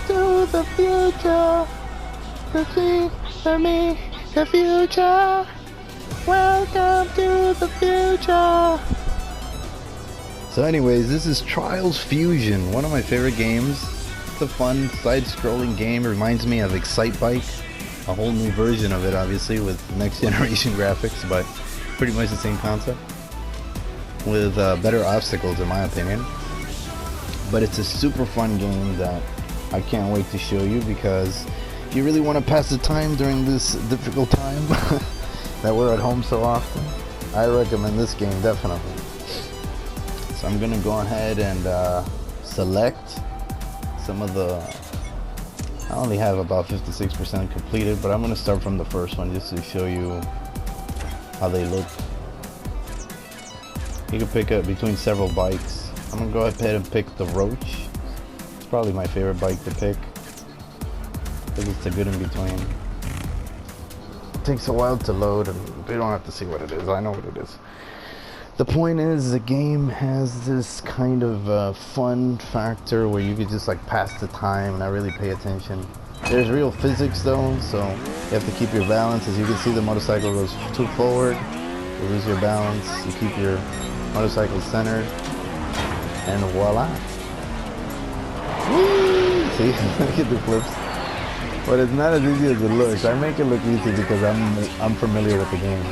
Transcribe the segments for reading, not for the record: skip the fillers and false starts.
to the future to see for me the future. Welcome to the future. So anyways, this is Trials Fusion, one of my favorite games. It's a fun side-scrolling game. It reminds me of Excite Bike, a whole new version of it obviously with next generation graphics, but pretty much the same concept with better obstacles in my opinion. But it's a super fun game that I can't wait to show you, because if you really want to pass the time during this difficult time that we're at home so often, I recommend this game definitely. So I'm gonna go ahead and select some of the, I only have about 56% completed, but I'm gonna start from the first one just to show you how they look. You can pick up between several bikes. I'm gonna go ahead and pick the Roach. It's probably my favorite bike to pick because it's a good in between. It takes a while to load and they don't have to see what it is. I know what it is. The point is, the game has this kind of fun factor where you could just like pass the time and not really pay attention. There's real physics though, so you have to keep your balance. As you can see, the motorcycle goes too forward, you lose your balance, you keep your motorcycle centered, and voila. Woo! See, look at the flips. But it's not as easy as it looks. I make it look easy because I'm familiar with the game.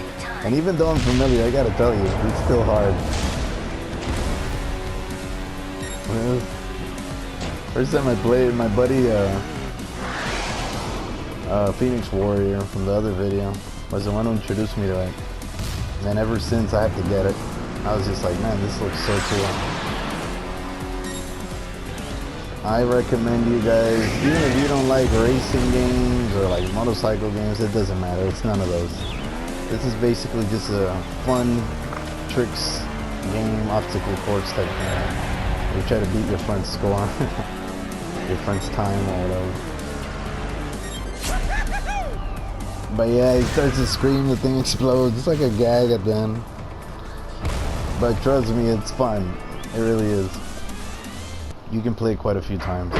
And even though I'm familiar, I gotta tell you, it's still hard. First time I played, my buddy Phoenix Warrior from the other video was the one who introduced me to it. And ever since I have to get it. I was just like, man, this looks so cool. I recommend you guys, even if you don't like racing games or like motorcycle games, it doesn't matter, it's none of those. This is basically just a fun tricks game, obstacle course type thing. You try to beat your friend's score, your friend's time or whatever. But yeah, he starts to scream, the thing explodes. It's like a gag at the end. But trust me, it's fun. It really is. You can play it quite a few times.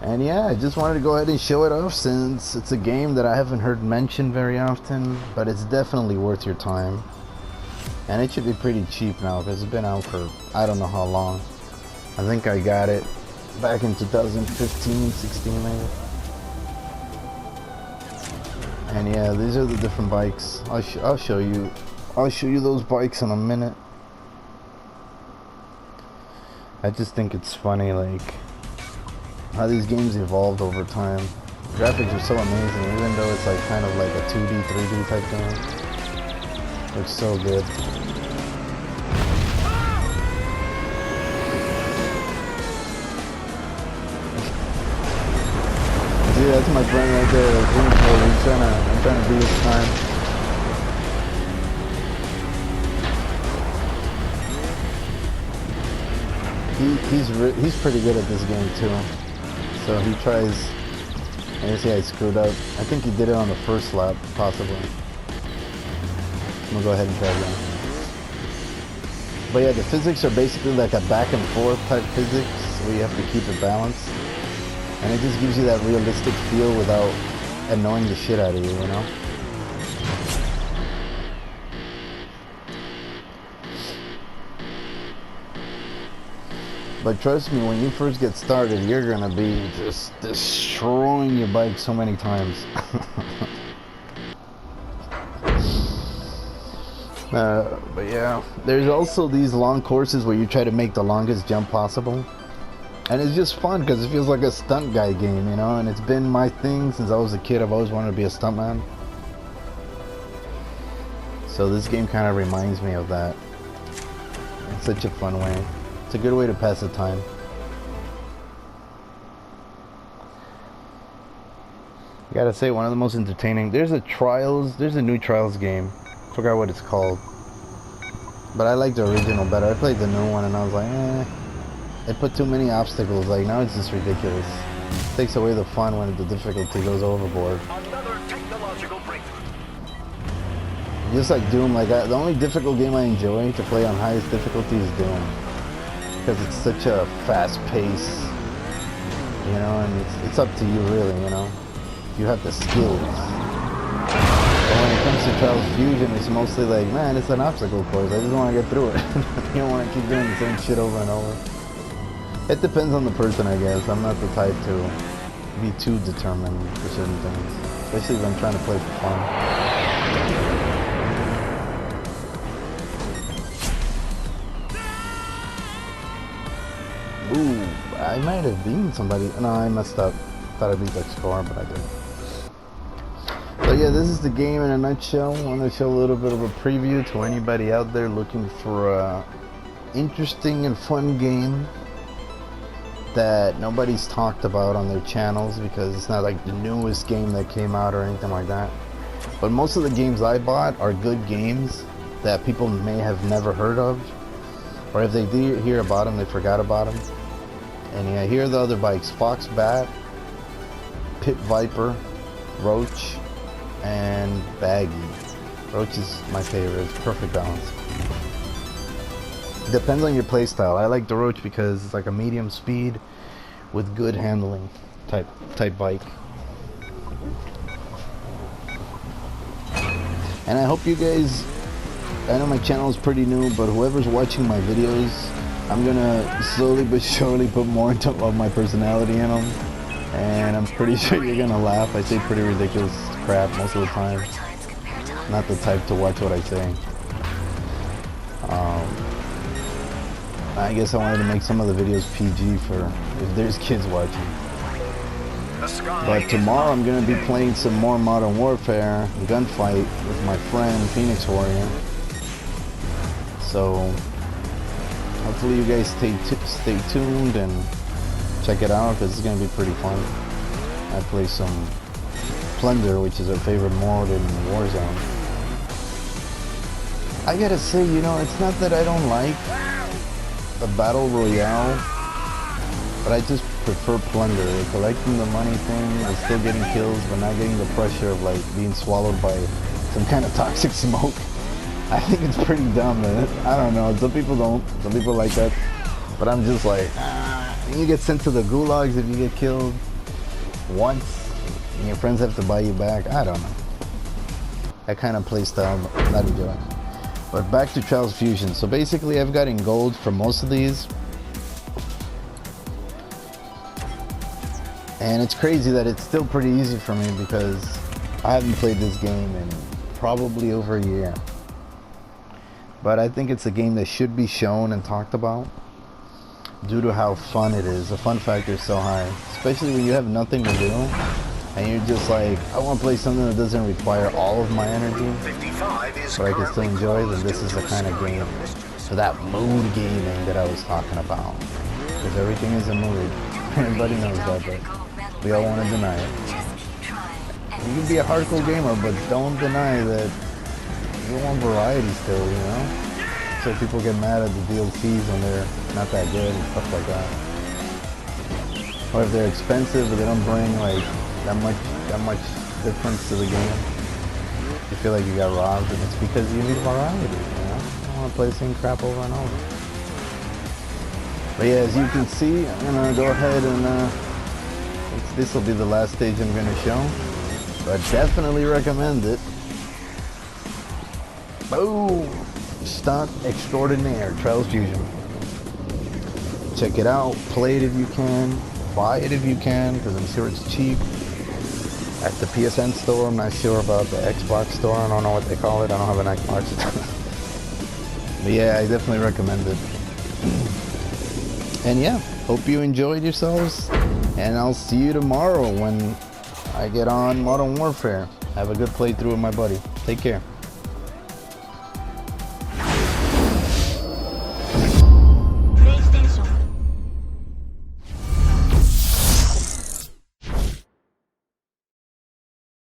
And yeah, I just wanted to go ahead and show it off since it's a game that I haven't heard mentioned very often, but it's definitely worth your time. And it should be pretty cheap now because it's been out for I don't know how long. I think I got it back in 2015, 16 maybe. And yeah, these are the different bikes. I'll show you those bikes in a minute. I just think it's funny, like how these games evolved over time. Graphics are so amazing, even though it's like kind of like a 2D, 3D type game. Looks so good. See, that's my friend right there. I'm trying to beat his time. He's pretty good at this game too. So he tries, and you see I screwed up. I think he did it on the first lap, possibly. I'm gonna go ahead and try again. But yeah, the physics are basically like a back and forth type physics where you have to keep it balanced. And it just gives you that realistic feel without annoying the shit out of you, you know? But trust me, when you first get started, you're gonna be just destroying your bike so many times. But yeah, there's also these long courses where you try to make the longest jump possible. And it's just fun because it feels like a stunt guy game, you know? And it's been my thing since I was a kid. I've always wanted to be a stuntman. So this game kind of reminds me of that. It's such a fun way. It's a good way to pass the time. I gotta say, one of the most entertaining. There's a new Trials game. Forgot what it's called. But I like the original better. I played the new one and I was like, eh. They put too many obstacles. Like, now it's just ridiculous. It takes away the fun when the difficulty goes overboard. Another technological breakthrough. Just like Doom, like the only difficult game I enjoy to play on highest difficulty is Doom. Because it's such a fast pace determine. It's up to you, really. You know, you have the skills. But when it comes to Trials Fusion, it's mostly like, man, it's an obstacle course. I just want to get through it. You don't want to keep doing the same shit over and over. It depends on the person, I guess. I'm not the type to be too determined for certain things, especially if I'm trying to play for fun. Ooh, I might have beaten somebody. No, I messed up. Thought I beat that score, but I didn't. So yeah, this is the game in a nutshell. I want to show a little bit of a preview to anybody out there looking for a interesting and fun game that nobody's talked about on their channels, because it's not like the newest game that came out or anything like that. But most of the games I bought are good games that people may have never heard of, or if they did hear about them, they forgot about them. And yeah, here are the other bikes: Fox Bat, Pit Viper, Roach, and Baggy. Roach is my favorite. It's perfect balance. Depends on your playstyle. I like the Roach because it's like a medium speed with good handling type bike. And I hope you guys, I know my channel is pretty new, but whoever's watching my videos, I'm gonna slowly but surely put more of my personality in them. And I'm pretty sure you're gonna laugh. I say pretty ridiculous crap most of the time. Not the type to watch what I say. I guess I wanted to make some of the videos PG for if there's kids watching. But tomorrow I'm going to be playing some more Modern Warfare Gunfight with my friend Phoenix Warrior. So hopefully you guys stay tuned and check it out, because it's going to be pretty fun. I play some Plunder, which is our favorite mode in Warzone. I gotta say, you know, it's not that I don't like the Battle Royale, but I just prefer Plunder. Collecting the money thing and still getting kills, but not getting the pressure of like being swallowed by some kind of toxic smoke. I think it's pretty dumb, man. I don't know, some people don't, some people like that, but I'm just like, you get sent to the gulags if you get killed once, and your friends have to buy you back. I don't know. That kind of play style, not enjoying. But back to Trials Fusion. So basically I've gotten gold for most of these. And it's crazy that it's still pretty easy for me, because I haven't played this game in probably over a year. But I think it's a game that should be shown and talked about due to how fun it is. The fun factor is so high. Especially when you have nothing to do and you're just like, I want to play something that doesn't require all of my energy, but I can still enjoy. Then this is the kind of game for that mood gaming that I was talking about. Because everything is a mood. Everybody knows that, but we all want to deny it. You can be a hardcore gamer, but don't deny that you want variety still, you know? So people get mad at the DLCs when they're not that good and stuff like that. Or if they're expensive, but they don't bring like that much difference to the game. You feel like you got robbed, and it's because you need variety, you know? You don't want to play the same crap over and over. But yeah, as you can see, I'm gonna go ahead and this will be the last stage I'm gonna show. But definitely recommend it. Boom! Stunt extraordinaire, Trials Fusion. Check it out, play it if you can, buy it if you can, because I'm sure it's cheap. At the PSN store, I'm not sure about the Xbox store, I don't know what they call it, I don't have an Xbox. But yeah, I definitely recommend it. And yeah, hope you enjoyed yourselves, and I'll see you tomorrow when I get on Modern Warfare. Have a good playthrough with my buddy. Take care.